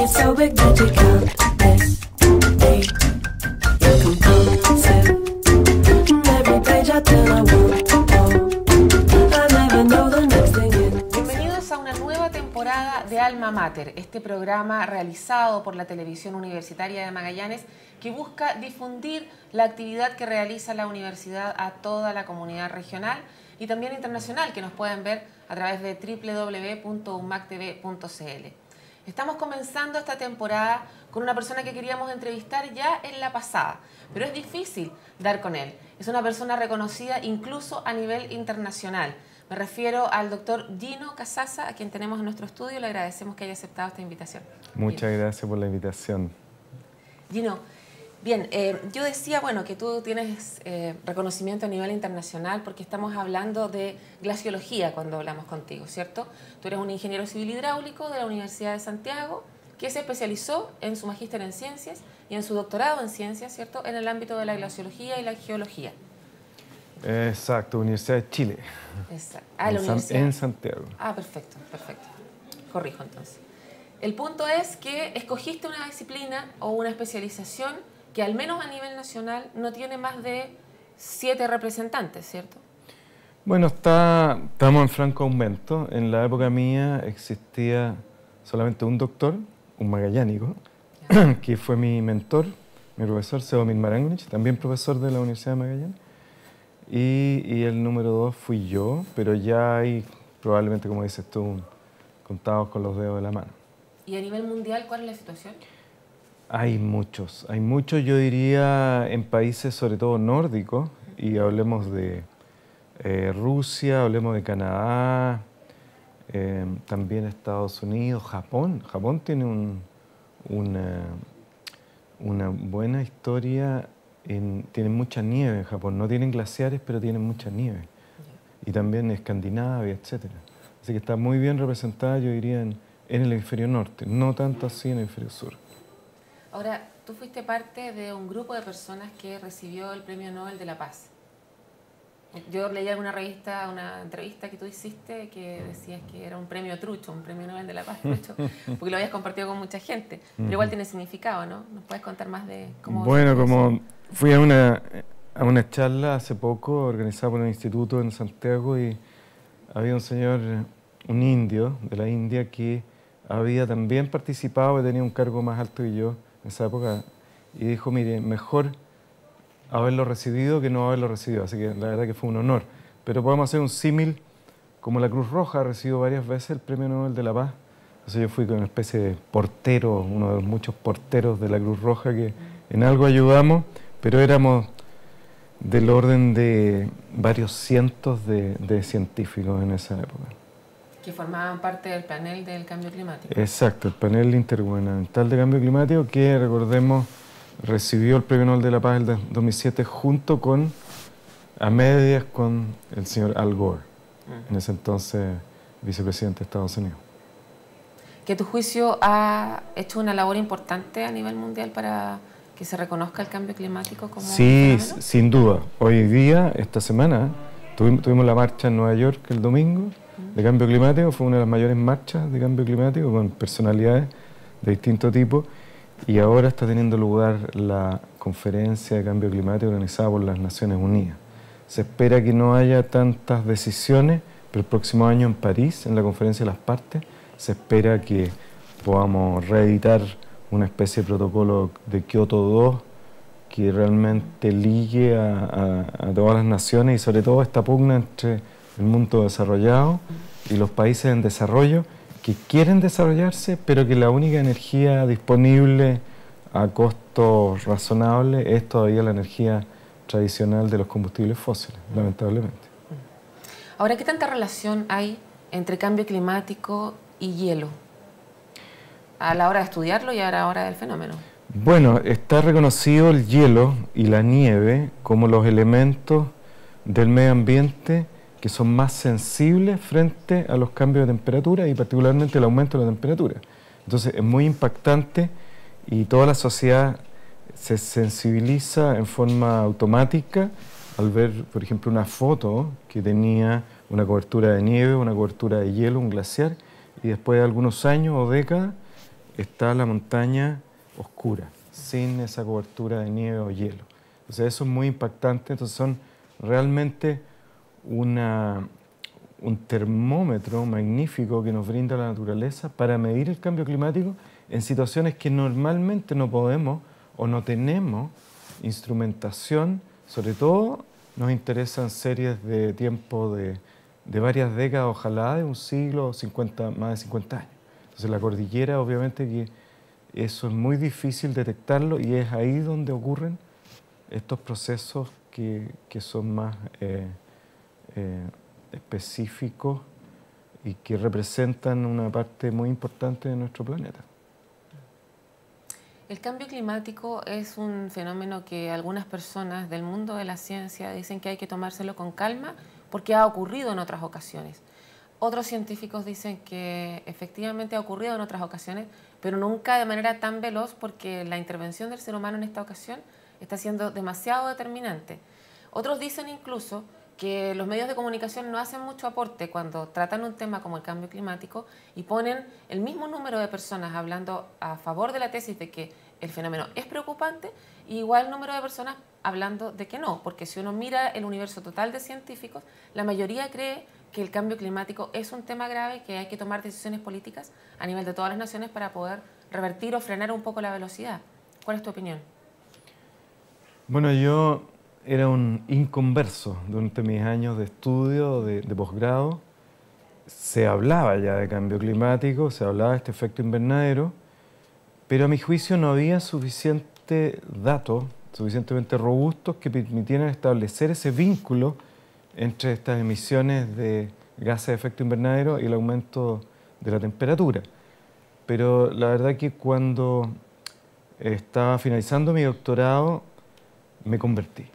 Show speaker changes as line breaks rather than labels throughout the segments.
so big that you can't escape. You're compulsive. Every page I turn I want to go. I never know the next thing in.
Bienvenidos a una nueva temporada de Alma Mater, este programa realizado por la Televisión Universitaria de Magallanes que busca difundir la actividad que realiza la universidad a toda la comunidad regional y también internacional, que nos pueden ver a través de www.umactv.cl. Estamos comenzando esta temporada con una persona que queríamos entrevistar ya en la pasada, pero es difícil dar con él. Es una persona reconocida incluso a nivel internacional. Me refiero al doctor Gino Casasa, a quien tenemos en nuestro estudio. Le agradecemos que haya aceptado esta invitación.
Muchas gracias por la invitación.
Gino, bien, yo decía, bueno, que tú tienes reconocimiento a nivel internacional porque estamos hablando de glaciología cuando hablamos contigo, ¿cierto? Tú eres un ingeniero civil hidráulico de la Universidad de Santiago que se especializó en su magíster en ciencias y en su doctorado en ciencias, ¿cierto?, en el ámbito de la glaciología y la geología.
Exacto, Universidad de Chile.
Exacto. Ah, la universidad.
En Santiago.
Ah, perfecto, perfecto. Corrijo entonces. El punto es que escogiste una disciplina o una especialización que al menos a nivel nacional no tiene más de 7 representantes, ¿cierto?
Bueno, estamos en franco aumento. En la época mía existía solamente un doctor, un magallánico, que fue mi mentor, mi profesor, Seomir Marangonich, también profesor de la Universidad de Magallanes. Y el número 2 fui yo, pero ya hay probablemente, como dices tú, contados con los dedos de la mano.
¿Y a nivel mundial cuál es la situación?
Hay muchos, yo diría en países sobre todo nórdicos, y hablemos de Rusia, hablemos de Canadá, también Estados Unidos, Japón. Japón tiene una buena historia, tienen mucha nieve en Japón, no tienen glaciares, pero tienen mucha nieve. Y también Escandinavia, etc. Así que está muy bien representada, yo diría, en el hemisferio norte, no tanto así en el hemisferio sur.
Ahora, tú fuiste parte de un grupo de personas que recibió el Premio Nobel de la Paz. Yo leí en una revista, una entrevista que tú hiciste que decías que era un premio trucho, un Premio Nobel de la Paz trucho, porque lo habías compartido con mucha gente. Pero igual tiene significado, ¿no? ¿Nos puedes contar más de cómo...
Bueno, como fui a una charla hace poco organizada por un instituto en Santiago y había un señor, un indio de la India que había también participado y tenía un cargo más alto que yo en esa época y dijo, mire, mejor haberlo recibido que no haberlo recibido, así que la verdad que fue un honor. Pero podemos hacer un símil, como la Cruz Roja ha recibido varias veces el Premio Nobel de la Paz. Entonces yo fui con una especie de portero, uno de los muchos porteros de la Cruz Roja que en algo ayudamos, pero éramos del orden de varios cientos de científicos en esa época.
Que formaban parte del panel del cambio climático.
Exacto, el panel intergubernamental de cambio climático que, recordemos, recibió el Premio Nobel de la Paz en 2007 junto con, a medias, con el señor Al Gore, en ese entonces vicepresidente de Estados Unidos.
¿Que tu juicio ha hecho una labor importante a nivel mundial para que se reconozca el cambio climático como
sí,
un fenómeno?
Sin duda. Hoy día, esta semana, tuvimos la marcha en Nueva York el domingo de cambio climático. Fue una de las mayores marchas de cambio climático con personalidades de distinto tipo. Y ahora está teniendo lugar la conferencia de cambio climático organizada por las Naciones Unidas. Se espera que no haya tantas decisiones, pero el próximo año en París, en la conferencia de las partes, se espera que podamos reeditar una especie de protocolo de Kioto 2 que realmente ligue a todas las naciones y sobre todo esta pugna entre el mundo desarrollado y los países en desarrollo que quieren desarrollarse, pero que la única energía disponible a costos razonables es todavía la energía tradicional de los combustibles fósiles, lamentablemente.
Ahora, ¿qué tanta relación hay entre cambio climático y hielo a la hora de estudiarlo y a la hora del fenómeno?
Bueno, está reconocido el hielo y la nieve como los elementos del medio ambiente que son más sensibles frente a los cambios de temperatura y particularmente el aumento de la temperatura. Entonces es muy impactante y toda la sociedad se sensibiliza en forma automática al ver, por ejemplo, una foto que tenía una cobertura de nieve, una cobertura de hielo, un glaciar, y después de algunos años o décadas está la montaña oscura, sin esa cobertura de nieve o hielo. Entonces eso es muy impactante. Entonces son realmente un termómetro magnífico que nos brinda la naturaleza para medir el cambio climático en situaciones que normalmente no podemos o no tenemos instrumentación. Sobre todo nos interesan series de tiempo de varias décadas, ojalá de un siglo, más de 50 años. Entonces la cordillera, obviamente que eso es muy difícil detectarlo y es ahí donde ocurren estos procesos que son más específicos y que representan una parte muy importante de nuestro planeta.
El cambio climático es un fenómeno que algunas personas del mundo de la ciencia dicen que hay que tomárselo con calma porque ha ocurrido en otras ocasiones. Otros científicos dicen que efectivamente ha ocurrido en otras ocasiones, pero nunca de manera tan veloz porque la intervención del ser humano en esta ocasión está siendo demasiado determinante. Otros dicen incluso que los medios de comunicación no hacen mucho aporte cuando tratan un tema como el cambio climático y ponen el mismo número de personas hablando a favor de la tesis de que el fenómeno es preocupante y igual número de personas hablando de que no, porque si uno mira el universo total de científicos, la mayoría cree que el cambio climático es un tema grave, que hay que tomar decisiones políticas a nivel de todas las naciones para poder revertir o frenar un poco la velocidad. ¿Cuál es tu opinión?
Bueno, yo era un inconverso durante mis años de estudio, de posgrado. Se hablaba ya de cambio climático, se hablaba de este efecto invernadero, pero a mi juicio no había suficientes datos, suficientemente robustos que permitieran establecer ese vínculo entre estas emisiones de gases de efecto invernadero y el aumento de la temperatura. Pero la verdad que cuando estaba finalizando mi doctorado me convertí.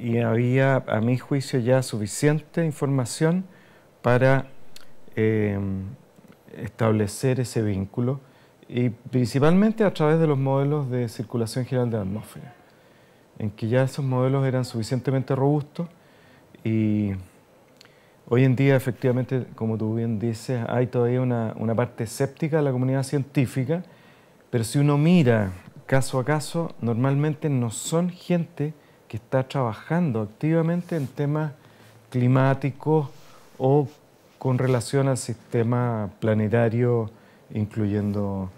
Y había, a mi juicio, ya suficiente información para establecer ese vínculo, y principalmente a través de los modelos de circulación general de la atmósfera, en que ya esos modelos eran suficientemente robustos. Y hoy en día, efectivamente, como tú bien dices, hay todavía una parte escéptica de la comunidad científica, pero si uno mira caso a caso, normalmente no son gente que está trabajando activamente en temas climáticos o con relación al sistema planetario, incluyendo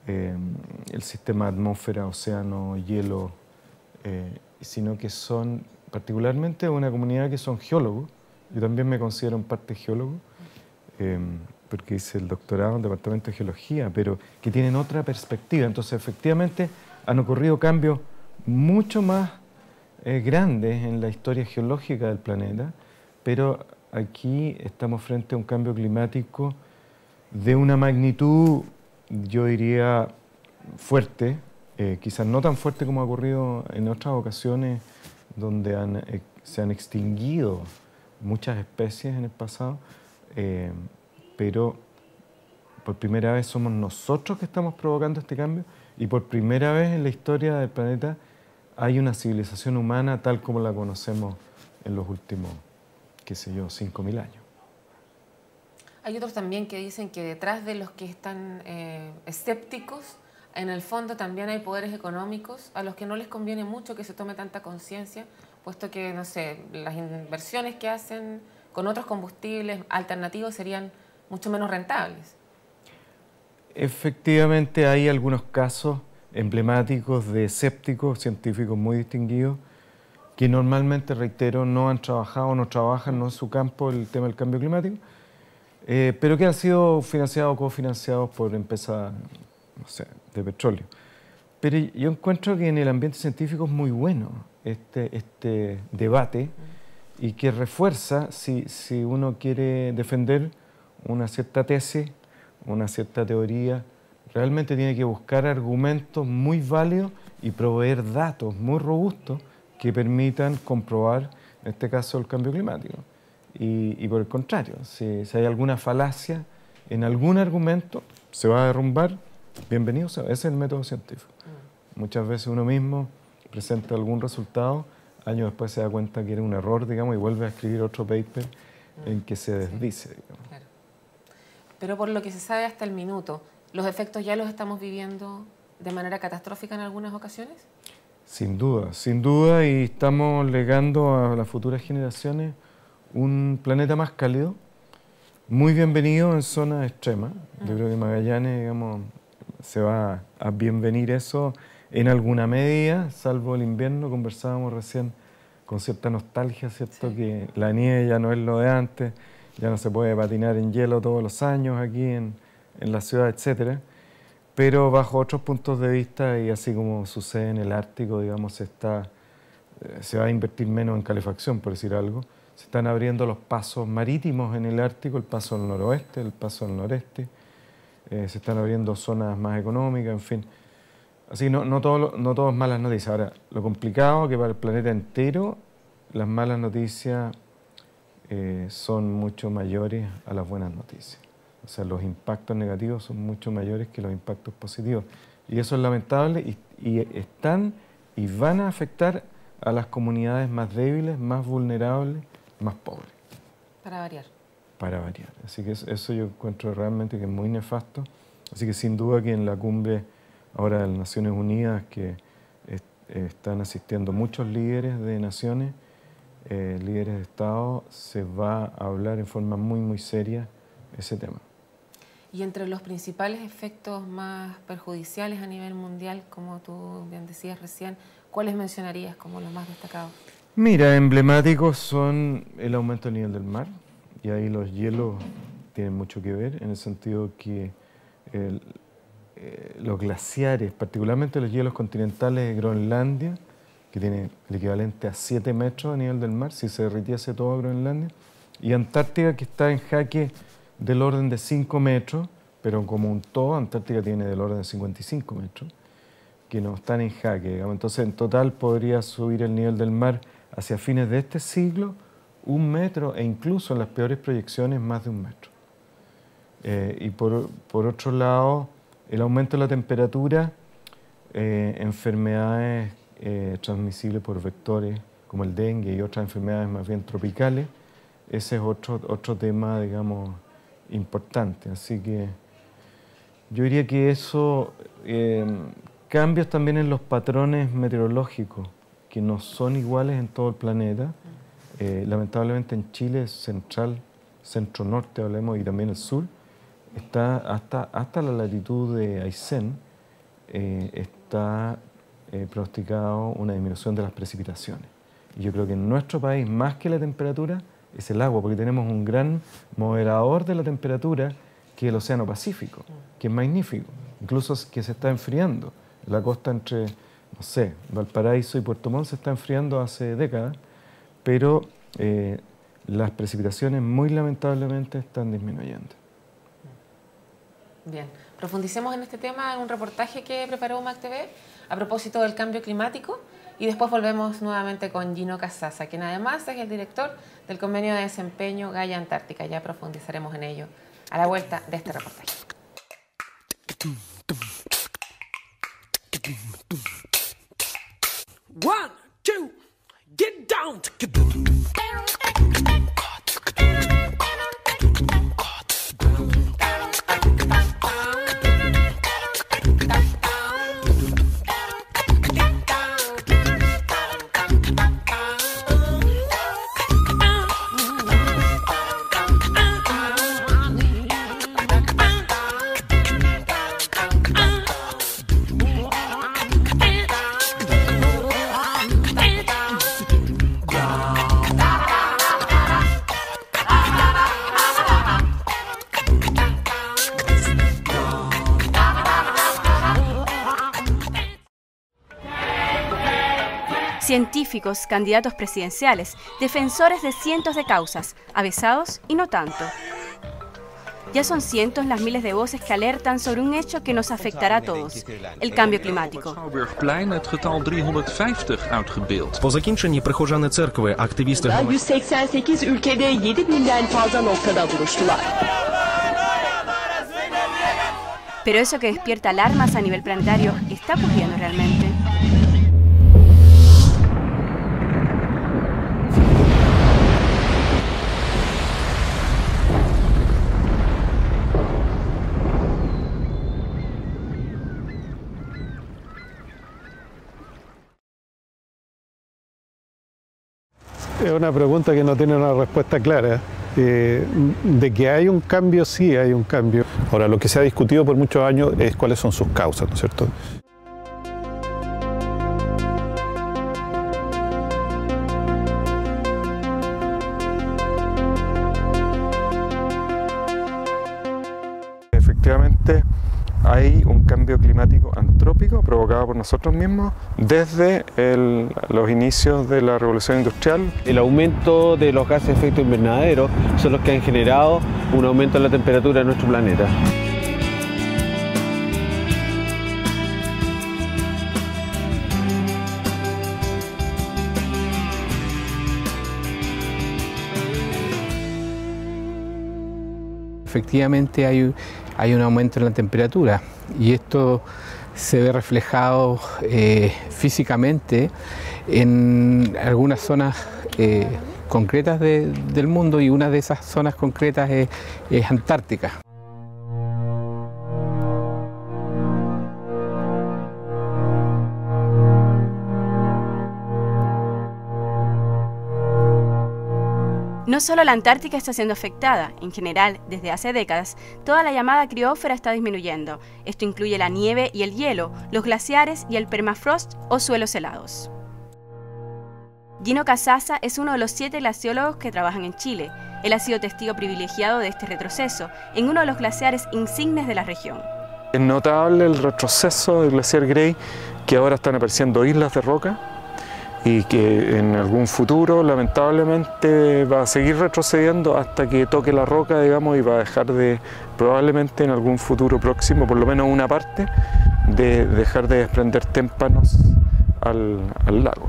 el sistema atmósfera, océano, hielo, sino que son particularmente una comunidad que son geólogos. Yo también me considero en parte geólogo, porque hice el doctorado en el Departamento de Geología, pero que tienen otra perspectiva. Entonces, efectivamente, han ocurrido cambios mucho más grandes en la historia geológica del planeta, pero aquí estamos frente a un cambio climático de una magnitud, yo diría, fuerte, quizás no tan fuerte como ha ocurrido en otras ocasiones donde se han extinguido muchas especies en el pasado, pero por primera vez somos nosotros que estamos provocando este cambio, y por primera vez en la historia del planeta hay una civilización humana tal como la conocemos en los últimos, qué sé yo, 5.000 años.
Hay otros también que dicen que detrás de los que están escépticos, en el fondo también hay poderes económicos a los que no les conviene mucho que se tome tanta conciencia, puesto que, no sé, las inversiones que hacen con otros combustibles alternativos serían mucho menos rentables.
Efectivamente, hay algunos casos emblemáticos de escépticos científicos muy distinguidos que normalmente, reitero, no han trabajado, no trabajan, no en su campo el tema del cambio climático, pero que han sido financiados o cofinanciados por empresas, no sé, de petróleo. Pero yo encuentro que en el ambiente científico es muy bueno este debate, y que refuerza, si uno quiere defender una cierta tesis, una cierta teoría, realmente tiene que buscar argumentos muy válidos y proveer datos muy robustos que permitan comprobar, en este caso, el cambio climático. Y por el contrario, si hay alguna falacia en algún argumento, se va a derrumbar, bienvenido sea. Ese es el método científico. Muchas veces uno mismo presenta algún resultado, años después se da cuenta que era un error, digamos, y vuelve a escribir otro paper en que se desdice, digamos.
Claro. Pero por lo que se sabe hasta el minuto, ¿los efectos ya los estamos viviendo de manera catastrófica en algunas ocasiones?
Sin duda, y estamos legando a las futuras generaciones un planeta más cálido, muy bienvenido en zonas extremas. Yo creo que Magallanes, digamos, se va a bienvenir eso en alguna medida, salvo el invierno. Conversábamos recién con cierta nostalgia, ¿cierto? Sí. Que la nieve ya no es lo de antes, ya no se puede patinar en hielo todos los años aquí en la ciudad, etcétera. Pero bajo otros puntos de vista, y así como sucede en el Ártico, digamos, se va a invertir menos en calefacción, por decir algo. Se están abriendo los pasos marítimos en el Ártico, el paso al noroeste, el paso al noreste. Se están abriendo zonas más económicas, en fin. Así no todo es malas noticias. Ahora, lo complicado es que para el planeta entero las malas noticias son mucho mayores a las buenas noticias. O sea, los impactos negativos son mucho mayores que los impactos positivos. Y eso es lamentable y están y van a afectar a las comunidades más débiles, más vulnerables, más pobres.
Para variar.
Para variar. Así que eso yo encuentro realmente que es muy nefasto. Así que sin duda que en la cumbre ahora de las Naciones Unidas, que están asistiendo muchos líderes de naciones, líderes de Estado, se va a hablar en forma muy seria ese tema.
Y entre los principales efectos más perjudiciales a nivel mundial, como tú bien decías recién, ¿cuáles mencionarías como los más destacados?
Mira, emblemáticos son el aumento del nivel del mar, y ahí los hielos tienen mucho que ver, en el sentido que los glaciares, particularmente los hielos continentales de Groenlandia, que tiene el equivalente a 7 metros a nivel del mar, si se derritiese todo Groenlandia, y Antártica, que está en jaque del orden de 5 metros, pero como un todo, Antártica tiene del orden de 55 metros, que no están en jaque, digamos. Entonces, en total podría subir el nivel del mar hacia fines de este siglo 1 metro, e incluso en las peores proyecciones más de 1 metro. Y por otro lado, el aumento de la temperatura, enfermedades transmisibles por vectores como el dengue y otras enfermedades más bien tropicales, ese es otro tema, digamos, importante. Así que yo diría que eso, cambios también en los patrones meteorológicos, que no son iguales en todo el planeta. Lamentablemente en Chile central, centro-norte, hablemos, y también el sur, está hasta la latitud de Aysén, está pronosticado una disminución de las precipitaciones. Y yo creo que en nuestro país, más que la temperatura, es el agua, porque tenemos un gran moderador de la temperatura, que es el Océano Pacífico, que es magnífico, incluso que se está enfriando. La costa entre, no sé, Valparaíso y Puerto Montt se está enfriando hace décadas, pero las precipitaciones muy lamentablemente están disminuyendo.
Bien, profundicemos en este tema en un reportaje que preparó UMAC TV a propósito del cambio climático, y después volvemos nuevamente con Gino Casasa, quien además es el director del convenio de desempeño Gaia Antártica. Ya profundizaremos en ello a la vuelta de este reportaje.
One, two, get down.
Científicos, candidatos presidenciales, defensores de cientos de causas, avesados y no tanto. Ya son cientos las miles de voces que alertan sobre un hecho que nos afectará a todos, el cambio climático.
По закінченні прихожани церкви, активісти
188 ülkede 7.000'den fazla noktada buluştular.
Pero eso que despierta alarmas a nivel planetario, ¿está ocurriendo realmente?
Es una pregunta que no tiene una respuesta clara. De que hay un cambio, sí hay un cambio.
Ahora, lo que se ha discutido por muchos años es cuáles son sus causas, ¿no es cierto?
Efectivamente, hay un cambio climático antrópico provocado por nosotros mismos desde los inicios de la revolución industrial.
El aumento de los gases de efecto invernadero son los que han generado un aumento en la temperatura de nuestro planeta.
Efectivamente hay un aumento en la temperatura y esto se ve reflejado físicamente en algunas zonas concretas del mundo, y una de esas zonas concretas es Antártica.
No solo la Antártica está siendo afectada, en general, desde hace décadas, toda la llamada criósfera está disminuyendo. Esto incluye la nieve y el hielo, los glaciares y el permafrost o suelos helados. Gino Casasa es uno de los 7 glaciólogos que trabajan en Chile. Él ha sido testigo privilegiado de este retroceso en uno de los glaciares insignes de la región.
Es notable el retroceso del glaciar Grey, que ahora están apareciendo islas de roca, y que en algún futuro lamentablemente va a seguir retrocediendo hasta que toque la roca, digamos, y va a dejar de, probablemente en algún futuro próximo, por lo menos una parte, de dejar de desprender témpanos al lago.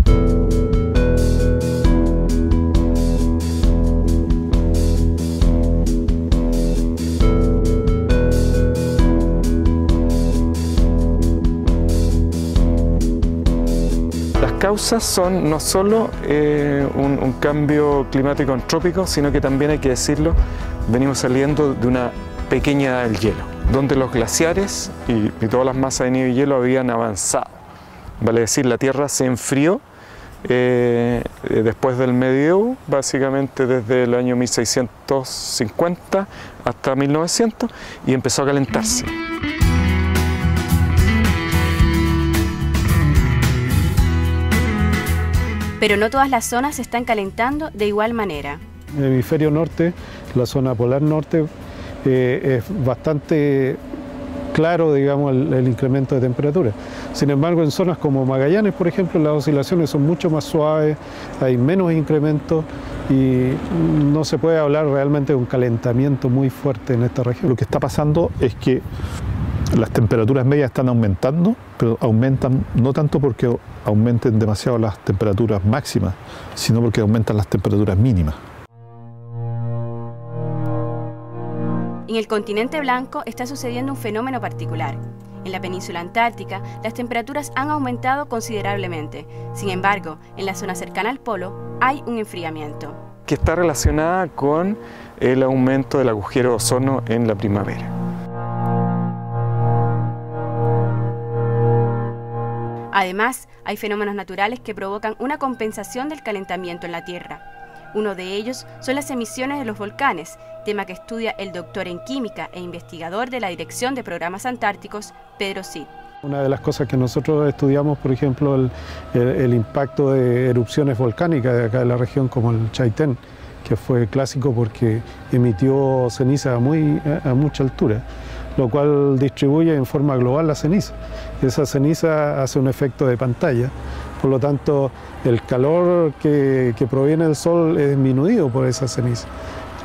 Las causas son no solo un cambio climático antrópico, sino que también, hay que decirlo, venimos saliendo de una pequeña edad del hielo, donde los glaciares y todas las masas de nieve y hielo habían avanzado. Vale decir, la Tierra se enfrió después del medioevo, básicamente desde el año 1650 hasta 1900, y empezó a calentarse.
Pero no todas las zonas se están calentando de igual manera.
En el hemisferio norte, la zona polar norte, es bastante claro, digamos, el incremento de temperatura. Sin embargo, en zonas como Magallanes, por ejemplo, las oscilaciones son mucho más suaves, hay menos incrementos y no se puede hablar realmente de un calentamiento muy fuerte en esta región.
Lo que está pasando es que las temperaturas medias están aumentando, pero aumentan no tanto porque aumenten demasiado las temperaturas máximas, sino porque aumentan las temperaturas mínimas.
En el continente blanco está sucediendo un fenómeno particular. En la península antártica, las temperaturas han aumentado considerablemente. Sin embargo, en la zona cercana al polo hay un enfriamiento,
que está relacionada con el aumento del agujero de ozono en la primavera.
Además, hay fenómenos naturales que provocan una compensación del calentamiento en la Tierra. Uno de ellos son las emisiones de los volcanes, tema que estudia el doctor en química e investigador de la Dirección de Programas Antárticos, Pedro Cid.
Una de las cosas que nosotros estudiamos, por ejemplo, el impacto de erupciones volcánicas de acá de la región, como el Chaitén, que fue clásico porque emitió ceniza a mucha altura, lo cual distribuye en forma global la ceniza. Esa ceniza hace un efecto de pantalla, por lo tanto el calor que proviene del sol es disminuido por esa ceniza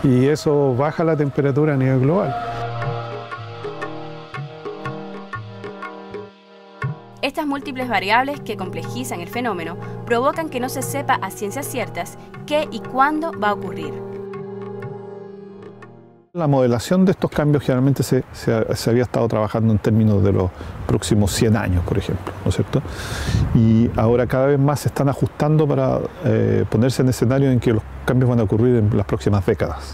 y eso baja la temperatura a nivel global.
Estas múltiples variables que complejizan el fenómeno provocan que no se sepa a ciencias ciertas qué y cuándo va a ocurrir.
La modelación de estos cambios generalmente se había estado trabajando en términos de los próximos 100 años, por ejemplo, ¿no es cierto? Y ahora cada vez más se están ajustando para ponerse en escenarios en que los cambios van a ocurrir en las próximas décadas.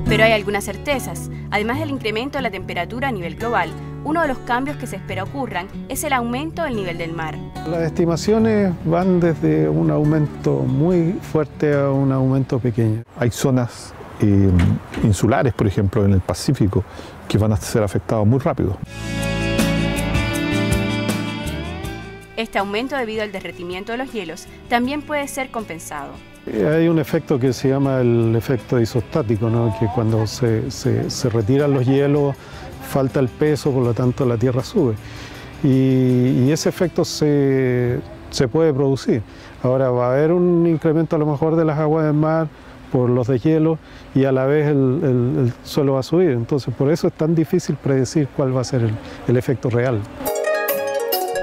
Pero hay algunas certezas. Además del incremento de la temperatura a nivel global, uno de los cambios que se espera ocurran es el aumento del nivel del mar.
Las estimaciones van desde un aumento muy fuerte a un aumento pequeño.
Hay zonas insulares, por ejemplo, en el Pacífico, que van a ser afectadas muy rápido.
Este aumento debido al derretimiento de los hielos también puede ser compensado.
Hay un efecto que se llama el efecto isostático, ¿no? Que cuando se retiran los hielos falta el peso, por lo tanto la Tierra sube. Y ese efecto se puede producir. Ahora va a haber un incremento a lo mejor de las aguas del mar por los deshielos y a la vez el suelo va a subir. Entonces por eso es tan difícil predecir cuál va a ser el efecto real.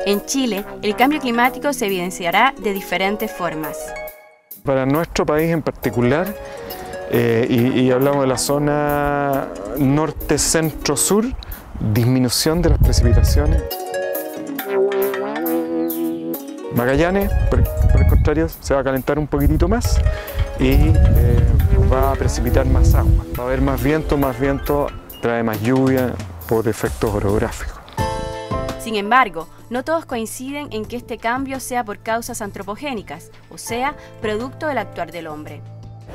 En Chile, el cambio climático se evidenciará de diferentes formas.
Para nuestro país en particular, y hablamos de la zona norte, centro, sur, disminución de las precipitaciones. Magallanes, por el contrario, se va a calentar un poquitito más y va a precipitar más agua. Va a haber más viento trae más lluvia por efectos orográficos.
Sin embargo, no todos coinciden en que este cambio sea por causas antropogénicas, o sea, producto del actuar del hombre.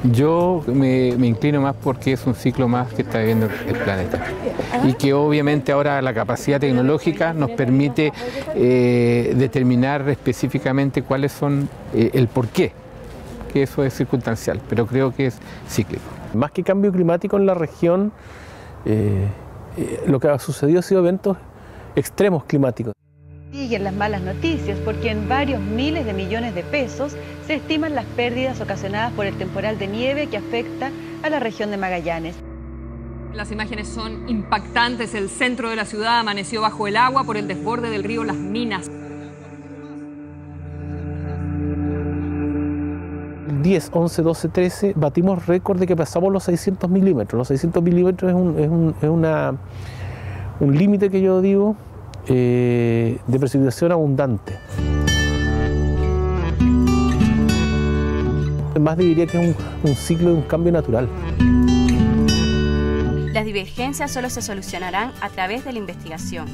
Yo me inclino más porque es un ciclo más que está viviendo el planeta y que obviamente ahora la capacidad tecnológica nos permite determinar específicamente cuáles son el porqué, que eso es circunstancial, pero creo que es cíclico.
Más que cambio climático en la región, lo que ha sucedido ha sido eventos extremos climáticos.
Siguen las malas noticias porque en varios miles de millones de pesos se estiman las pérdidas ocasionadas por el temporal de nieve que afecta a la región de Magallanes.
Las imágenes son impactantes. El centro de la ciudad amaneció bajo el agua por el desborde del río Las Minas.
10, 11, 12, 13 batimos récord de que pasamos los 600 milímetros. Los 600 milímetros es un límite que yo digo de precipitación abundante. Más diría que es un ciclo de un cambio natural.
Las divergencias solo se solucionarán a través de la investigación,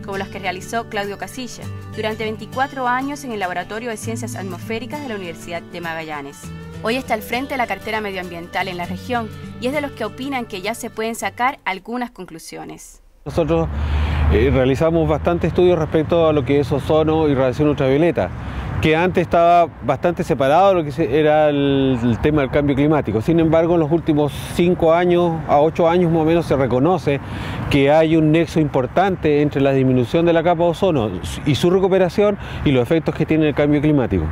como las que realizó Claudio Casilla durante 24 años en el Laboratorio de Ciencias Atmosféricas de la Universidad de Magallanes. Hoy está al frente de la cartera medioambiental en la región y es de los que opinan que ya se pueden sacar algunas conclusiones.
Nosotros realizamos bastantes estudios respecto a lo que es ozono y radiación ultravioleta, que antes estaba bastante separado de lo que era el tema del cambio climático. Sin embargo, en los últimos 5 años a 8 años más o menos se reconoce que hay un nexo importante entre la disminución de la capa de ozono y su recuperación y los efectos que tiene el cambio climático.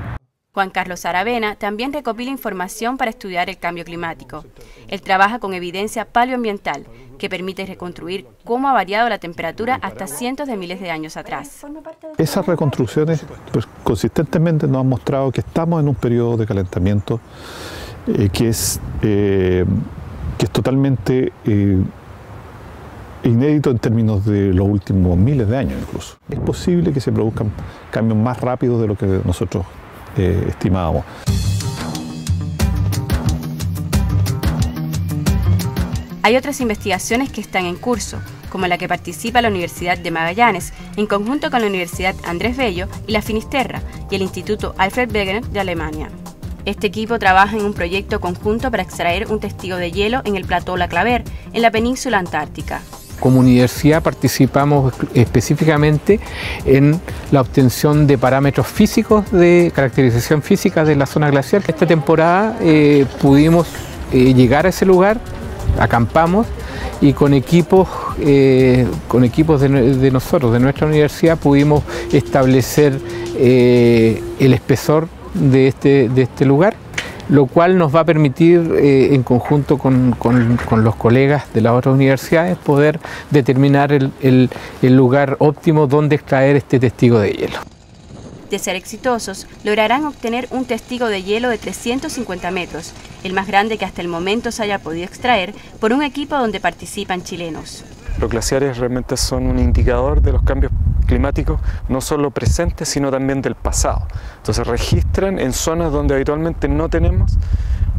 Juan Carlos Aravena también recopila información para estudiar el cambio climático. Él trabaja con evidencia paleoambiental, que permite reconstruir cómo ha variado la temperatura hasta cientos de miles de años atrás.
Esas reconstrucciones pues, consistentemente nos han mostrado que estamos en un periodo de calentamiento que es totalmente inédito en términos de los últimos miles de años incluso. Es posible que se produzcan cambios más rápidos de lo que nosotros estimábamos.
Hay otras investigaciones que están en curso, como la que participa la Universidad de Magallanes, en conjunto con la Universidad Andrés Bello y la Finisterra y el Instituto Alfred Wegener de Alemania. Este equipo trabaja en un proyecto conjunto para extraer un testigo de hielo en el plató La Claver, en la península antártica.
Como universidad participamos específicamente en la obtención de parámetros físicos de caracterización física de la zona glacial. Esta temporada pudimos llegar a ese lugar, acampamos y con equipos de nosotros, de nuestra universidad, pudimos establecer el espesor de este lugar, lo cual nos va a permitir, en conjunto con los colegas de las otras universidades, poder determinar el lugar óptimo donde extraer este testigo de hielo.
De ser exitosos, lograrán obtener un testigo de hielo de 350 metros, el más grande que hasta el momento se haya podido extraer por un equipo donde participan chilenos.
Los glaciares realmente son un indicador de los cambios climáticos, no solo presentes, sino también del pasado. Entonces registran en zonas donde habitualmente no tenemos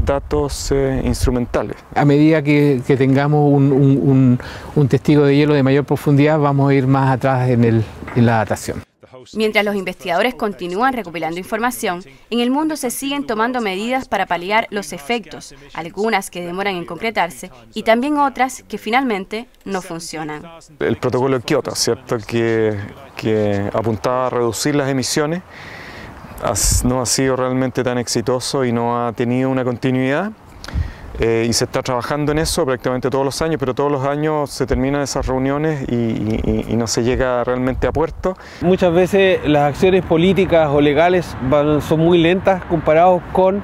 datos instrumentales.
A medida que tengamos un testigo de hielo de mayor profundidad, vamos a ir más atrás en la datación.
Mientras los investigadores continúan recopilando información, en el mundo se siguen tomando medidas para paliar los efectos, algunas que demoran en concretarse y también otras que finalmente no funcionan.
El protocolo de Kioto, ¿cierto? que apuntaba a reducir las emisiones, no ha sido realmente tan exitoso y no ha tenido una continuidad. Y se está trabajando en eso prácticamente todos los años, pero todos los años se terminan esas reuniones y no se llega realmente a puerto.
Muchas veces las acciones políticas o legales son muy lentas comparados con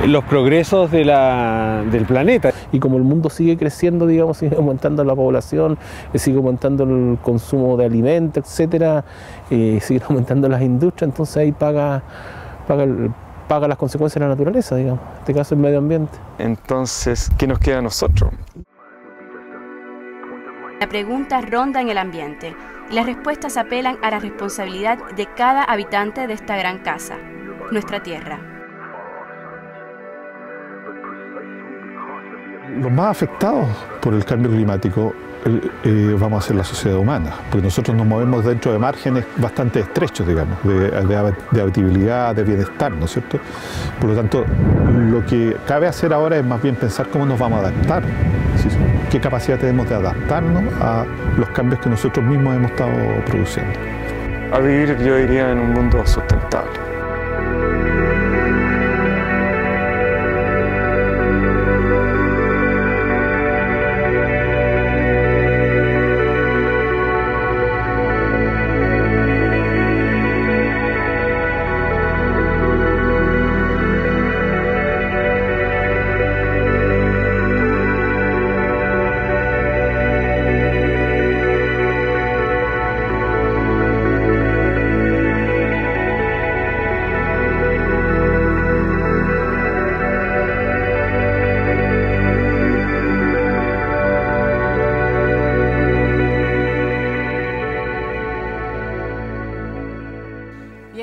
los progresos del planeta.
Y como el mundo sigue creciendo, digamos, sigue aumentando la población, sigue aumentando el consumo de alimentos, etcétera, sigue aumentando las industrias, entonces ahí paga las consecuencias de la naturaleza, digamos, en este caso el medio ambiente.
Entonces, ¿qué nos queda a nosotros?
La pregunta ronda en el ambiente y las respuestas apelan a la responsabilidad de cada habitante de esta gran casa, nuestra Tierra.
Los más afectados por el cambio climático vamos a ser la sociedad humana, porque nosotros nos movemos dentro de márgenes bastante estrechos, digamos, de habitabilidad, de bienestar, ¿no es cierto? Por lo tanto, lo que cabe hacer ahora es más bien pensar cómo nos vamos a adaptar, ¿sí? Qué capacidad tenemos de adaptarnos a los cambios que nosotros mismos hemos estado produciendo.
A vivir, yo diría, en un mundo sustentable.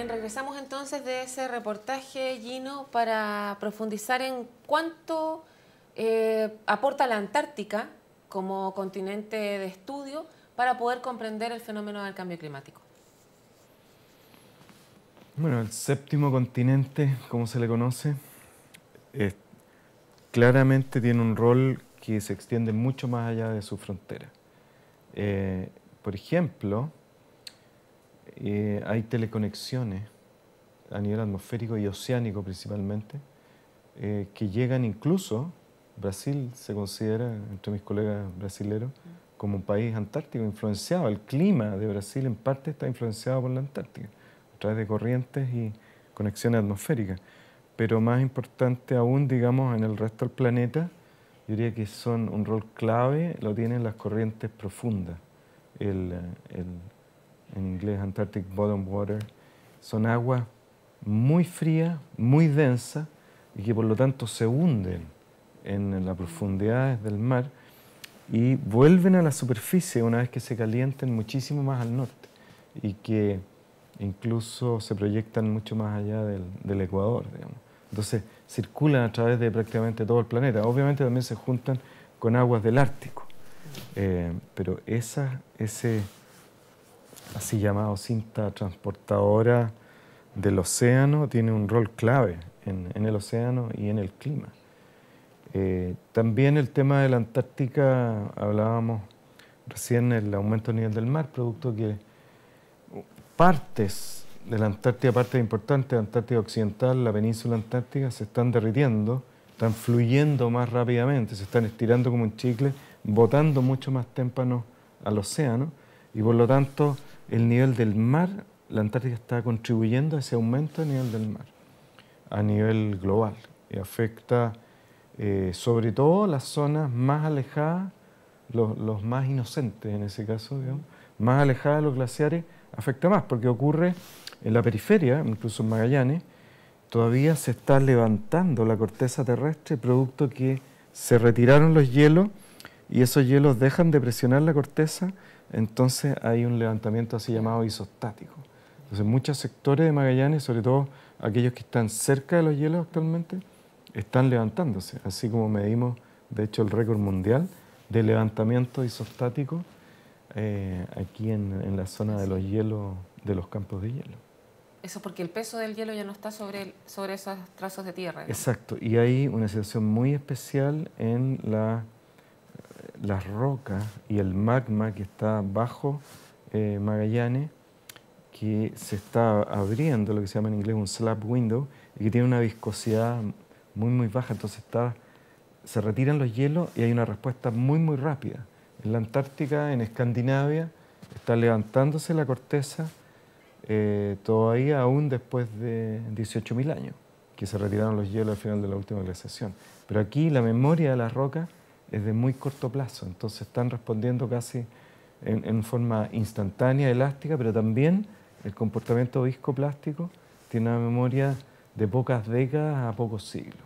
Regresamos entonces de ese reportaje, Gino, para profundizar en cuánto aporta la Antártica como continente de estudio para poder comprender el fenómeno del cambio climático.
Bueno, el séptimo continente, como se le conoce, claramente tiene un rol que se extiende mucho más allá de su frontera. Por ejemplo, hay teleconexiones a nivel atmosférico y oceánico principalmente, que llegan incluso, Brasil se considera, entre mis colegas brasileros, como un país antártico influenciado. El clima de Brasil en parte está influenciado por la Antártica, a través de corrientes y conexiones atmosféricas. Pero más importante aún, digamos, en el resto del planeta, yo diría que son un rol clave, lo tienen las corrientes profundas. En inglés, Antarctic Bottom Water, son aguas muy frías, muy densas y que por lo tanto se hunden en las profundidades del mar y vuelven a la superficie una vez que se calienten muchísimo más al norte y que incluso se proyectan mucho más allá del Ecuador, digamos. Entonces circulan a través de prácticamente todo el planeta. Obviamente también se juntan con aguas del Ártico, pero ese así llamado cinta transportadora del océano tiene un rol clave en el océano y en el clima. También el tema de la Antártica, hablábamos recién el aumento del nivel del mar, producto que partes de la Antártida, partes importantes, la Antártida Occidental, la península antártica, se están derritiendo, están fluyendo más rápidamente, se están estirando como un chicle, botando mucho más témpanos al océano y por lo tanto el nivel del mar, la Antártica está contribuyendo a ese aumento del nivel del mar a nivel global y afecta sobre todo las zonas más alejadas, los más inocentes en ese caso, digamos, más alejadas de los glaciares, afecta más porque ocurre en la periferia, incluso en Magallanes, todavía se está levantando la corteza terrestre, producto que se retiraron los hielos y esos hielos dejan de presionar la corteza, entonces hay un levantamiento así llamado isostático. Entonces muchos sectores de Magallanes, sobre todo aquellos que están cerca de los hielos actualmente, están levantándose, así como medimos, de hecho, el récord mundial de levantamiento isostático aquí en la zona de los hielos, de los campos de hielo.
Eso porque el peso del hielo ya no está sobre esos trazos de tierra, ¿no?
Exacto, y hay una situación muy especial en las rocas y el magma que está bajo Magallanes, que se está abriendo, lo que se llama en inglés un slab window, y que tiene una viscosidad muy baja, entonces se retiran los hielos y hay una respuesta muy rápida. En la Antártica, en Escandinavia, está levantándose la corteza todavía aún después de 18.000 años, que se retiraron los hielos al final de la última glaciación. Pero aquí la memoria de las rocas es de muy corto plazo, entonces están respondiendo casi en forma instantánea, elástica, pero también el comportamiento viscoplástico tiene una memoria de pocas décadas a pocos siglos.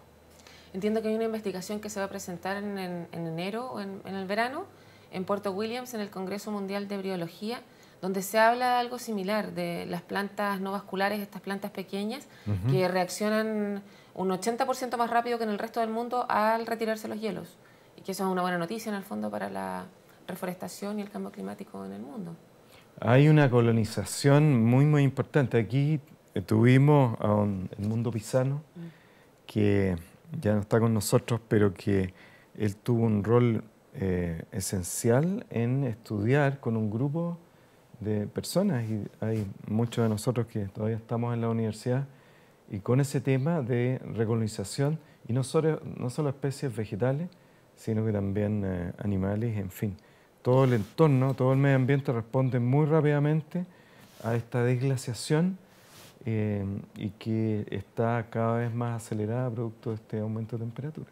Entiendo que hay una investigación que se va a presentar en enero o en el verano en Puerto Williams, en el Congreso Mundial de Briología, donde se habla de algo similar, de las plantas no vasculares, estas plantas pequeñas, que reaccionan un 80% más rápido que en el resto del mundo al retirarse los hielos. Y que eso es una buena noticia en el fondo para la reforestación y el cambio climático en el mundo.
Hay una colonización muy importante. Aquí tuvimos a el Mundo Pisano, que ya no está con nosotros, pero que él tuvo un rol esencial en estudiar con un grupo de personas, y hay muchos de nosotros que todavía estamos en la universidad, y con ese tema de recolonización, y no solo especies vegetales, sino que también animales, en fin. Todo el entorno, todo el medio ambiente responde muy rápidamente a esta desglaciación y que está cada vez más acelerada producto de este aumento de temperatura.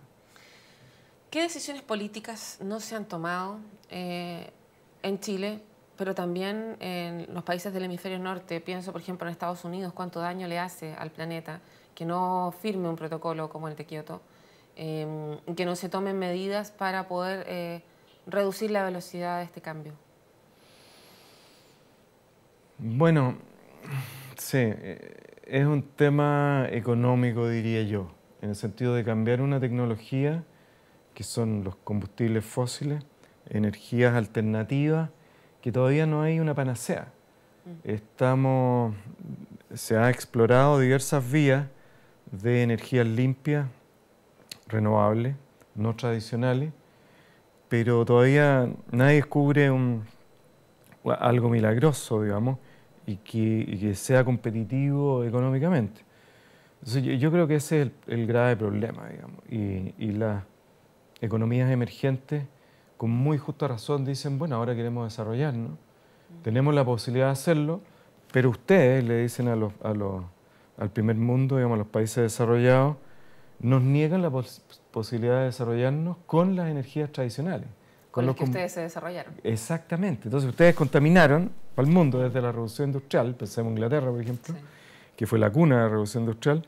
¿Qué decisiones políticas no se han tomado en Chile, pero también en los países del hemisferio norte? Pienso, por ejemplo, en Estados Unidos, cuánto daño le hace al planeta que no firme un protocolo como el de Kioto, que no se tomen medidas para poder reducir la velocidad de este cambio.
Bueno, sí, es un tema económico, diría yo, en el sentido de cambiar una tecnología que son los combustibles fósiles, energías alternativas, que todavía no hay una panacea. Se ha explorado diversas vías de energías limpias, renovables, no tradicionales, pero todavía nadie descubre algo milagroso, digamos, y que sea competitivo económicamente. Entonces, yo creo que ese es el grave problema, digamos, y las economías emergentes, con muy justa razón, dicen, bueno, ahora queremos desarrollarnos, tenemos la posibilidad de hacerlo, pero ustedes le dicen al primer mundo, digamos, a los países desarrollados, nos niegan la posibilidad de desarrollarnos con las energías tradicionales.
Con las que ustedes se desarrollaron.
Exactamente. Entonces ustedes contaminaron al mundo desde la Revolución Industrial, pensemos en Inglaterra, por ejemplo, que fue la cuna de la Revolución Industrial,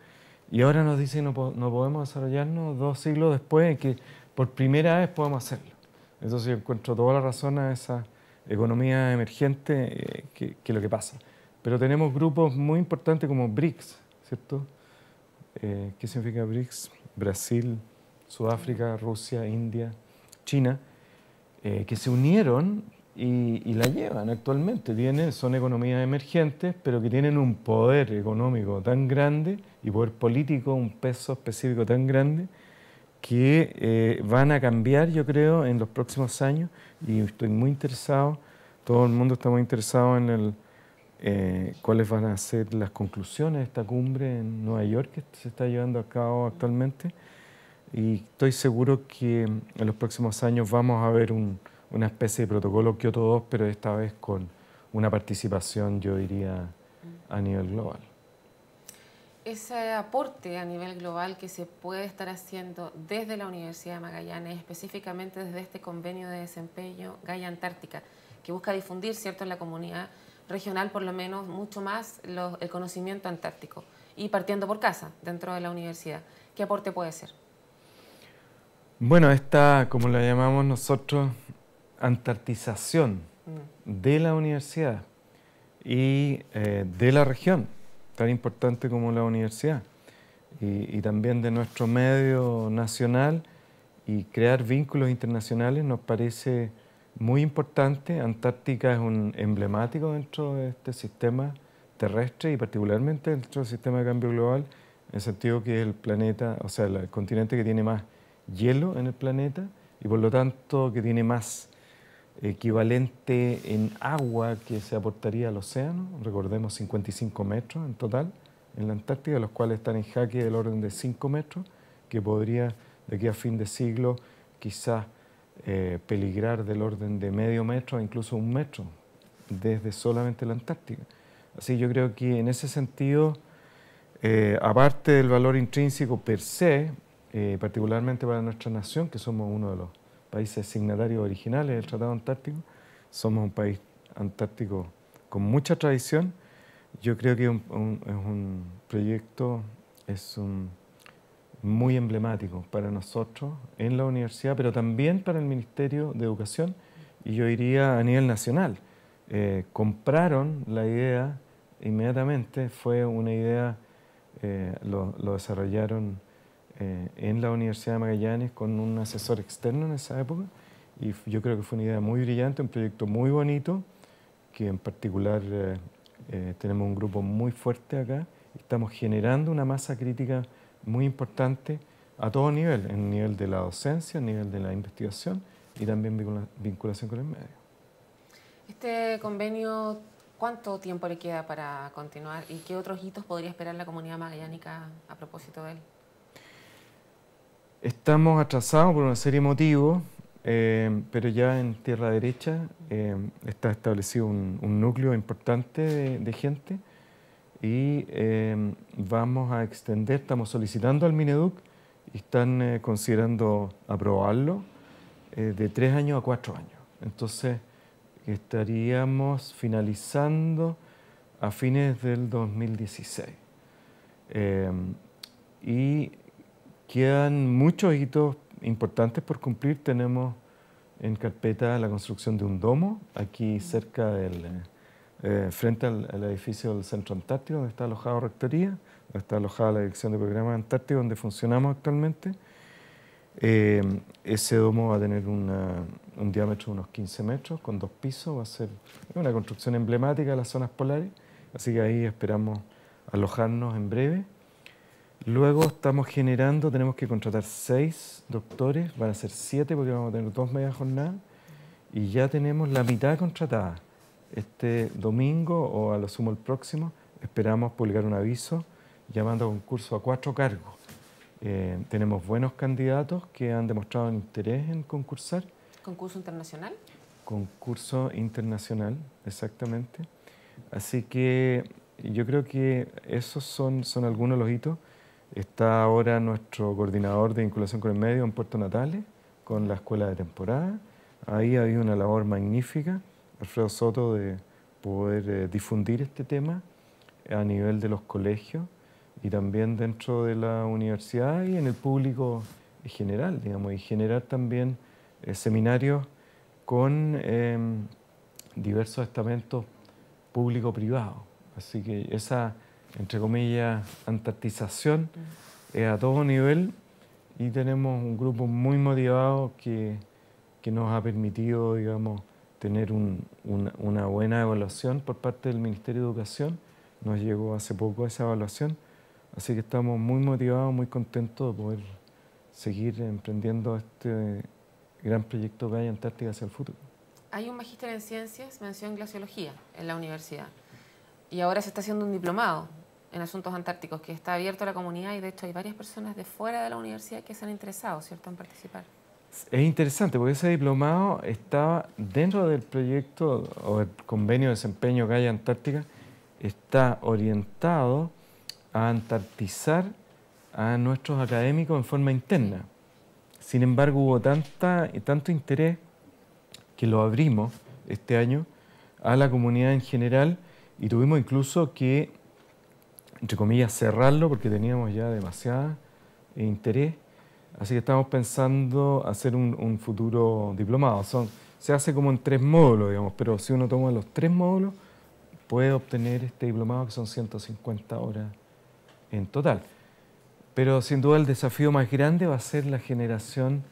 y ahora nos dicen no podemos desarrollarnos 2 siglos después en que por primera vez podemos hacerlo. Entonces yo encuentro toda la razón a esa economía emergente que es lo que pasa. Pero tenemos grupos muy importantes como BRICS, ¿cierto? ¿Qué significa BRICS? Brasil, Sudáfrica, Rusia, India, China, que se unieron y la llevan actualmente. Son economías emergentes, pero que tienen un poder económico tan grande y poder político, un peso específico tan grande, que van a cambiar, yo creo, en los próximos años, y estoy muy interesado, todo el mundo está muy interesado en cuáles van a ser las conclusiones de esta cumbre en Nueva York que se está llevando a cabo actualmente, y estoy seguro que en los próximos años vamos a ver una especie de protocolo Kioto 2, pero esta vez con una participación, yo diría, a nivel global.
Ese aporte a nivel global que se puede estar haciendo desde la Universidad de Magallanes, específicamente desde este convenio de desempeño Gaia Antártica, que busca difundir, ¿cierto?, en la comunidad regional, por lo menos, mucho más el conocimiento antártico, y partiendo por casa, dentro de la universidad. ¿Qué aporte puede ser?
Bueno, esta, como la llamamos nosotros, antartización de la universidad y de la región, tan importante como la universidad, y también de nuestro medio nacional, y crear vínculos internacionales nos parece muy importante. Antártica es un emblemático dentro de este sistema terrestre y particularmente dentro del sistema de cambio global, en el sentido que es el planeta, o sea, el continente que tiene más hielo en el planeta y por lo tanto que tiene más equivalente en agua que se aportaría al océano. Recordemos 55 metros en total en la Antártida, los cuales están en jaque del orden de 5 metros, que podría de aquí a fin de siglo quizás peligrar del orden de medio metro o incluso 1 metro desde solamente la Antártica. Así yo creo que en ese sentido, aparte del valor intrínseco per se, particularmente para nuestra nación, que somos uno de los países signatarios originales del Tratado Antártico, somos un país antártico con mucha tradición. Yo creo que es un proyecto muy emblemático para nosotros en la universidad, pero también para el Ministerio de Educación, y yo diría a nivel nacional. Compraron la idea inmediatamente, fue una idea, lo desarrollaron en la Universidad de Magallanes con un asesor externo en esa época, y yo creo que fue una idea muy brillante, un proyecto muy bonito, que en particular tenemos un grupo muy fuerte acá, y estamos generando una masa crítica muy importante a todo nivel, en el nivel de la docencia, en el nivel de la investigación y también vinculación con el medio.
Este convenio, ¿cuánto tiempo le queda para continuar y qué otros hitos podría esperar la comunidad magallánica a propósito de él?
Estamos atrasados por una serie de motivos, pero ya en tierra derecha está establecido un núcleo importante de gente y vamos a extender, estamos solicitando al Mineduc y están considerando aprobarlo de 3 años a 4 años. Entonces estaríamos finalizando a fines del 2016. Y quedan muchos hitos importantes por cumplir. Tenemos en carpeta la construcción de un domo aquí cerca del... frente al edificio del Centro Antártico, donde está alojada la rectoría, donde está alojada la Dirección de Programas Antárticos, donde funcionamos actualmente. Ese domo va a tener un diámetro de unos 15 metros, con 2 pisos, va a ser una construcción emblemática de las zonas polares, así que ahí esperamos alojarnos en breve. Luego estamos generando, tenemos que contratar 6 doctores, van a ser 7 porque vamos a tener 2 medias jornadas, y ya tenemos la mitad contratada. Este domingo o a lo sumo el próximo esperamos publicar un aviso llamando a concurso a 4 cargos. Tenemos buenos candidatos que han demostrado interés en concursar.
¿Concurso internacional?
Concurso internacional, exactamente. Así que yo creo que esos son algunos de los hitos. Está ahora nuestro coordinador de vinculación con el medio en Puerto Natales, con la escuela de temporada. Ahí ha habido una labor magnífica, Alfredo Soto, de poder difundir este tema a nivel de los colegios y también dentro de la universidad y en el público en general, digamos, y generar también seminarios con diversos estamentos público-privados. Así que esa, entre comillas, antartización es a todo nivel y tenemos un grupo muy motivado que nos ha permitido, digamos, tener una buena evaluación por parte del Ministerio de Educación. Nos llegó hace poco esa evaluación, así que estamos muy motivados, muy contentos de poder seguir emprendiendo este gran proyecto que hay Antártica hacia el futuro.
Hay un magíster en ciencias, mención glaciología, en la universidad, y ahora se está haciendo un diplomado en asuntos antárticos que está abierto a la comunidad y de hecho hay varias personas de fuera de la universidad que se han interesado, ¿cierto?, en participar.
Es interesante porque ese diplomado estaba dentro del proyecto o el convenio de desempeño que hay en Antártica, está orientado a antartizar a nuestros académicos en forma interna. Sin embargo, hubo tanto interés que lo abrimos este año a la comunidad en general y tuvimos incluso que, entre comillas, cerrarlo porque teníamos ya demasiado interés. Así que estamos pensando hacer un futuro diplomado. Se hace como en 3 módulos, digamos, pero si uno toma los 3 módulos, puede obtener este diplomado que son 150 horas en total. Pero sin duda el desafío más grande va a ser la generación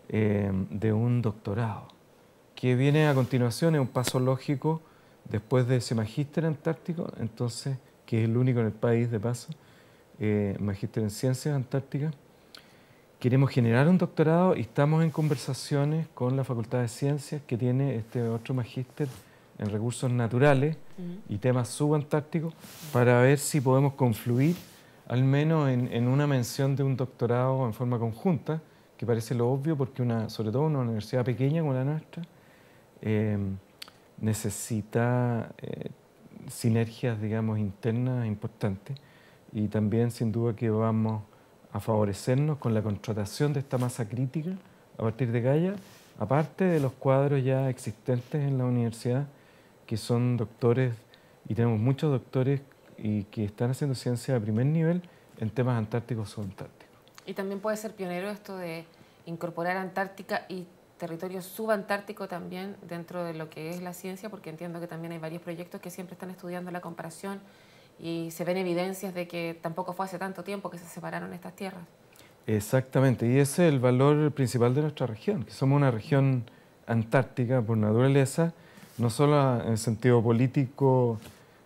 de un doctorado, que viene a continuación, es un paso lógico después de ese magíster antártico, entonces, que es el único en el país de paso, magíster en ciencias antárticas. Queremos generar un doctorado y estamos en conversaciones con la Facultad de Ciencias, que tiene este otro magíster en recursos naturales y temas subantárticos, para ver si podemos confluir al menos en una mención de un doctorado en forma conjunta, que parece lo obvio porque sobre todo una universidad pequeña como la nuestra necesita sinergias, digamos, internas importantes, y también sin duda que vamos a favorecernos con la contratación de esta masa crítica a partir de Gaia, aparte de los cuadros ya existentes en la universidad, que son doctores, y tenemos muchos doctores y que están haciendo ciencia de primer nivel en temas antárticos o subantárticos.
Y también puede ser pionero esto de incorporar Antártica y territorio subantártico también dentro de lo que es la ciencia, porque entiendo que también hay varios proyectos que siempre están estudiando la comparación y se ven evidencias de que tampoco fue hace tanto tiempo que se separaron estas tierras.
Exactamente, y ese es el valor principal de nuestra región, que somos una región antártica por naturaleza, no solo en el sentido político,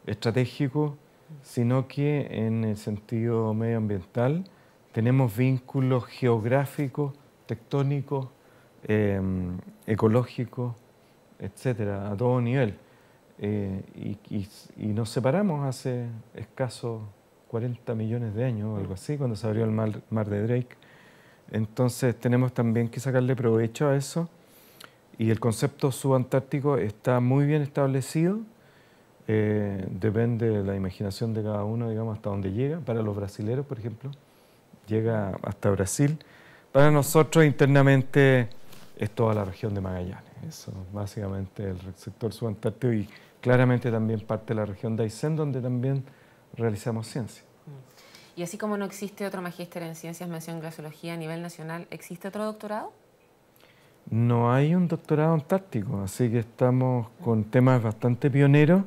estratégico, sino que en el sentido medioambiental tenemos vínculos geográficos, tectónicos, ecológicos, etcétera, a todo nivel. Y nos separamos hace escasos 40 millones de años o algo así, cuando se abrió el mar de Drake. Entonces tenemos también que sacarle provecho a eso, y el concepto subantártico está muy bien establecido. Depende de la imaginación de cada uno, digamos, hasta dónde llega. Para los brasileros, por ejemplo, llega hasta Brasil. Para nosotros internamente es toda la región de Magallanes. Eso básicamente el sector subantártico, y claramente también parte de la región de Aysén, donde también realizamos ciencia.
Y así como no existe otro magíster en ciencias, mención glaciología a nivel nacional, ¿existe otro doctorado?
No hay un doctorado antártico, así que estamos con temas bastante pioneros.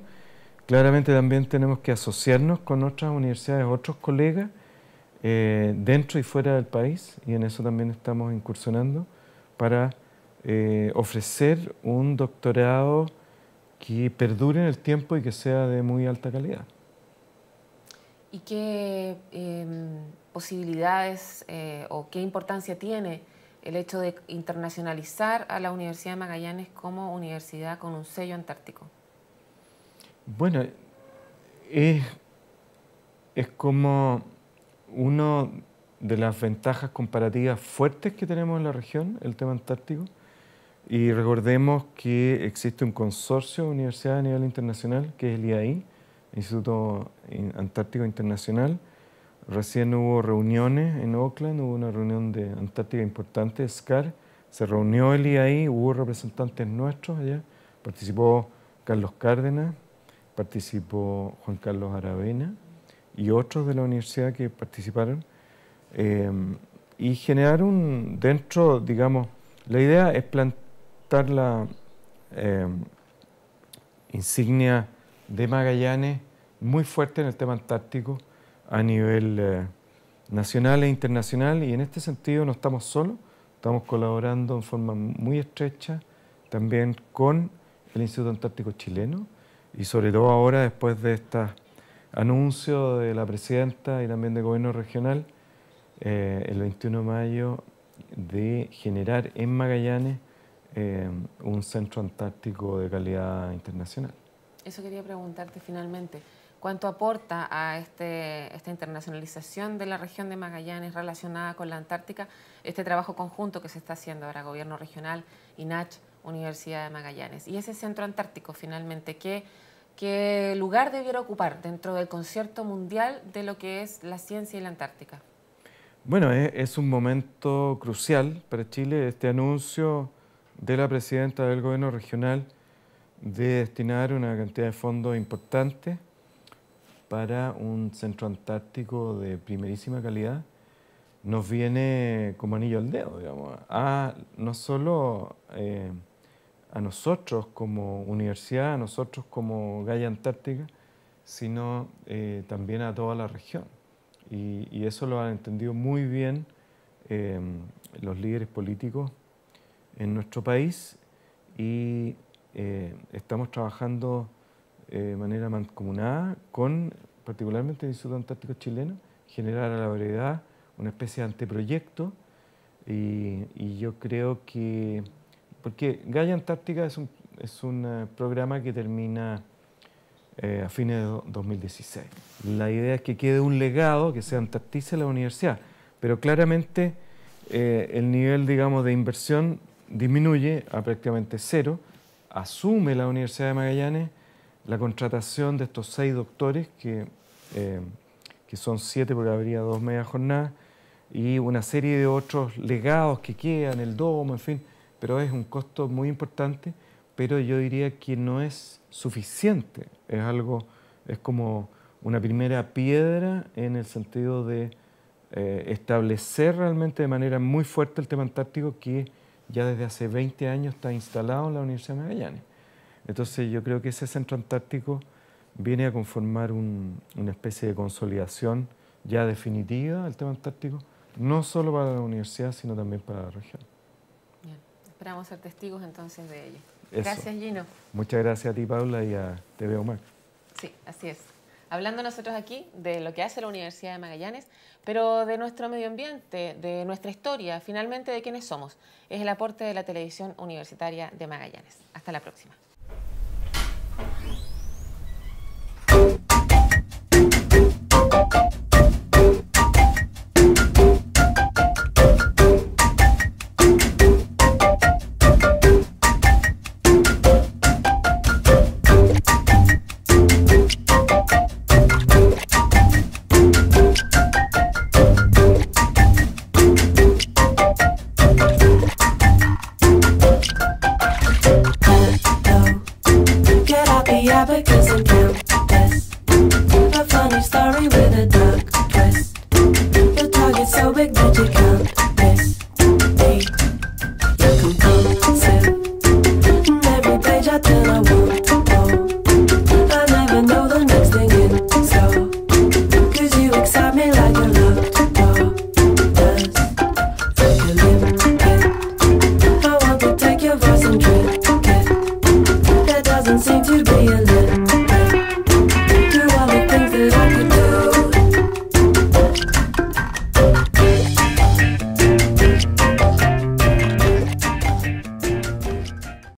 Claramente también tenemos que asociarnos con otras universidades, otros colegas, dentro y fuera del país, y en eso también estamos incursionando para ofrecer un doctorado que perdure en el tiempo y que sea de muy alta calidad.
¿Y qué posibilidades o qué importancia tiene el hecho de internacionalizar a la Universidad de Magallanes como universidad con un sello antártico?
Bueno, es como una de las ventajas comparativas fuertes que tenemos en la región, el tema antártico. Y recordemos que existe un consorcio de universidades a nivel internacional, que es el IAI, Instituto Antártico Internacional. Recién hubo reuniones en Oakland, hubo una reunión de Antártica importante, SCAR. Se reunió el IAI, hubo representantes nuestros allá. Participó Carlos Cárdenas, participó Juan Carlos Aravena y otros de la universidad que participaron. Y generaron dentro, digamos, la idea es plantar la insignia de Magallanes muy fuerte en el tema antártico a nivel nacional e internacional, y en este sentido no estamos solos, estamos colaborando en forma muy estrecha también con el Instituto Antártico Chileno, y sobre todo ahora, después de este anuncio de la presidenta y también del gobierno regional, el 21 de mayo, de generar en Magallanes un centro antártico de calidad internacional.
Eso quería preguntarte finalmente. ¿Cuánto aporta a esta internacionalización de la región de Magallanes relacionada con la Antártica este trabajo conjunto que se está haciendo ahora, Gobierno Regional, INACH, Universidad de Magallanes? Y ese centro antártico, finalmente, ¿qué lugar debiera ocupar dentro del concierto mundial de lo que es la ciencia y la Antártica?
Bueno, es un momento crucial para Chile, este anuncio de la presidenta del Gobierno Regional de destinar una cantidad de fondos importantes para un centro antártico de primerísima calidad. Nos viene como anillo al dedo, digamos, no solo a nosotros como universidad, a nosotros como Gaia Antártica, sino también a toda la región. y eso lo han entendido muy bien los líderes políticos en nuestro país y estamos trabajando de manera mancomunada con particularmente el Instituto Antártico Chileno, generar a la brevedad una especie de anteproyecto y yo creo que, porque Gaia Antártica es un programa que termina a fines de 2016. La idea es que quede un legado, que se antartice la universidad, pero claramente el nivel, digamos, de inversión disminuye a prácticamente cero. Asume la Universidad de Magallanes la contratación de estos 6 doctores, que son 7 porque habría 2 medias jornadas, y una serie de otros legados que quedan, el domo, en fin, pero es un costo muy importante, pero yo diría que no es suficiente, es como una primera piedra en el sentido de establecer realmente de manera muy fuerte el tema antártico que ya desde hace 20 años está instalado en la Universidad de Magallanes. Entonces yo creo que ese centro antártico viene a conformar una especie de consolidación ya definitiva del tema antártico, no solo para la universidad, sino también para la región.
Bien, esperamos ser testigos entonces de ello.
Eso.
Gracias, Gino.
Muchas gracias a ti, Paula, y a TV Omar.
Sí, así es. Hablando nosotros aquí de lo que hace la Universidad de Magallanes, pero de nuestro medio ambiente, de nuestra historia, finalmente de quiénes somos. Es el aporte de la televisión universitaria de Magallanes. Hasta la próxima.
Because I'm countless. A funny story with a dark twist. The target's so big that you can't miss me. You're compulsive. Every page I turn I want more. I never know the next thing in store. Cause you excite me like a locked door does. Like a limpet. I want to take your voice and drink it. There doesn't seem to be a